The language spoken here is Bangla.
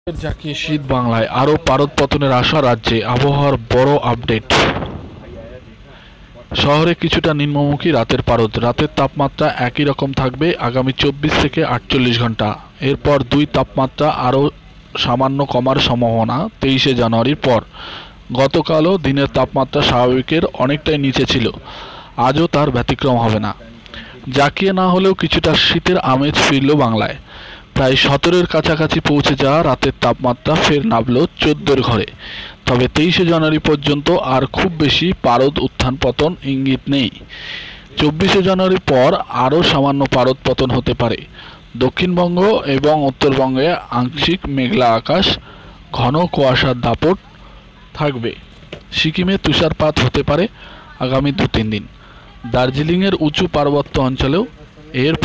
জাকিয়ে শীত বাংলায় আরও পারদ পতনের আশা রাজ্যে আবহাওয়ার বড় আপডেট। শহরে কিছুটা নিম্নমুখী রাতের পারদ। রাতের তাপমাত্রা একই রকম থাকবে আগামী 24 থেকে 48 ঘন্টা। এরপর তাপমাত্রা আরও সামান্য কমার সম্ভাবনা 23শে জানুয়ারির পর। গতকালও দিনের তাপমাত্রা স্বাভাবিকের অনেকটাই নিচে ছিল, আজও তার ব্যতিক্রম হবে না। জাকিয়ে না হলেও কিছুটা শীতের আমেজ ফিরল বাংলায়। প্রায় 17-এর কাছাকাছি পৌঁছে যাওয়া রাতের তাপমাত্রা ফের নামল 14-এর ঘরে। তবে 23শে জানুয়ারি পর্যন্ত আর খুব বেশি পারদ উত্থান পতন ইঙ্গিত নেই। 24শে জানুয়ারির পর আরও সামান্য পারদ পতন হতে পারে। দক্ষিণবঙ্গ এবং উত্তরবঙ্গে আংশিক মেঘলা আকাশ, ঘন কুয়াশার দাপট থাকবে। সিকিমে তুষারপাত হতে পারে আগামী 2-3 দিন। দার্জিলিংয়ের উঁচু পার্বত্য অঞ্চলেও এর